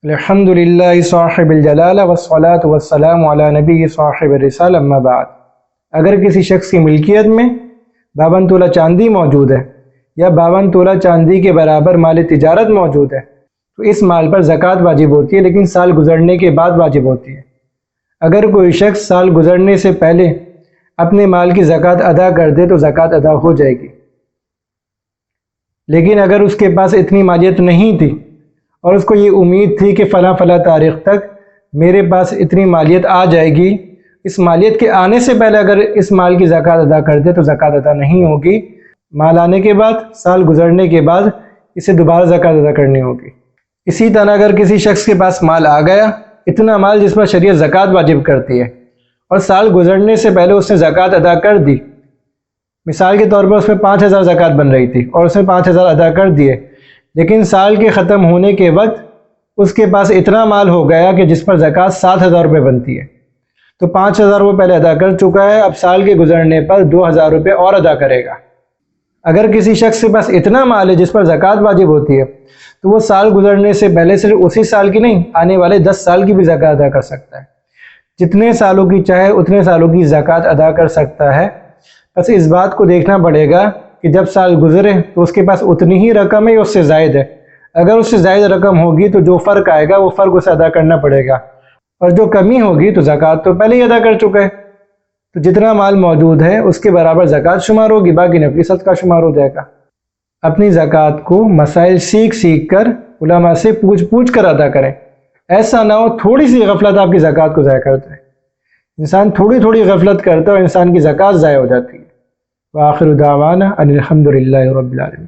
الحمدللہ صاحب الجلالہ والصلاة والسلام علی نبی صاحب الرسالہ اما بعد۔ اگر کسی شخص کی ملکیت میں 52 تولہ چاندی موجود ہے یا 52 تولہ چاندی کے برابر مال تجارت موجود ہے تو اس مال پر زکوٰۃ واجب ہوتی ہے، لیکن سال گزرنے کے بعد واجب ہوتی ہے۔ اگر کوئی شخص سال گزرنے سے پہلے اپنے مال کی زکوٰۃ ادا کر دے تو زکوٰۃ ادا ہو جائے گی، لیکن اگر اس کے پاس اتنی مالیت نہیں تھی اور اس کو یہ امید تھی کہ فلاں تاریخ تک میرے پاس اتنی مالیت آ جائے گی، اس مالیت کے آنے سے پہلے اگر اس مال کی زکوٰۃ ادا کر دے تو زکوٰۃ ادا نہیں ہوگی۔ مال آنے کے بعد، سال گزرنے کے بعد اسے دوبارہ زکوٰۃ ادا کرنی ہوگی۔ اسی طرح اگر کسی شخص کے پاس مال آ گیا، اتنا مال جس پر شریعت زکوٰۃ واجب کرتی ہے، اور سال گزرنے سے پہلے اس نے زکوٰۃ ادا کر دی، مثال کے طور پر اس میں 5000 زکوٰۃ بن رہی تھی اور اس نے 5000 ادا کر دیے، لیکن سال کے ختم ہونے کے وقت اس کے پاس اتنا مال ہو گیا کہ جس پر زکوٰۃ 7000 روپے بنتی ہے، تو 5000 روپے پہلے ادا کر چکا ہے، اب سال کے گزرنے پر 2000 روپے اور ادا کرے گا۔ اگر کسی شخص کے پاس اتنا مال ہے جس پر زکوٰۃ واجب ہوتی ہے تو وہ سال گزرنے سے پہلے صرف اسی سال کی نہیں، آنے والے 10 سال کی بھی زکوٰۃ ادا کر سکتا ہے۔ جتنے سالوں کی چاہے اتنے سالوں کی زکوٰۃ ادا کر سکتا ہے، بس اس بات کو دیکھنا پڑے گا کہ جب سال گزرے تو اس کے پاس اتنی ہی رقم ہے یا اس سے زائد ہے۔ اگر اس سے زائد رقم ہوگی تو جو فرق آئے گا وہ فرق اسے ادا کرنا پڑے گا، اور جو کمی ہوگی تو زکوٰۃ تو پہلے ہی ادا کر چکا ہے، تو جتنا مال موجود ہے اس کے برابر زکوٰۃ شمار ہوگی، باقی نفلی صدقہ شمار ہو جائے گا۔ اپنی زکوٰۃ کو مسائل سیکھ کر علماء سے پوچھ کر ادا کریں، ایسا نہ ہو تھوڑی سی غفلت آپ کی زکوٰۃ کو ضائع کر دے۔ انسان تھوڑی غفلت کرتا ہے اور انسان کی زکوٰۃ ضائع ہو جاتی ہے۔ وآخر دعوانا ان الحمد للہ رب العالمین۔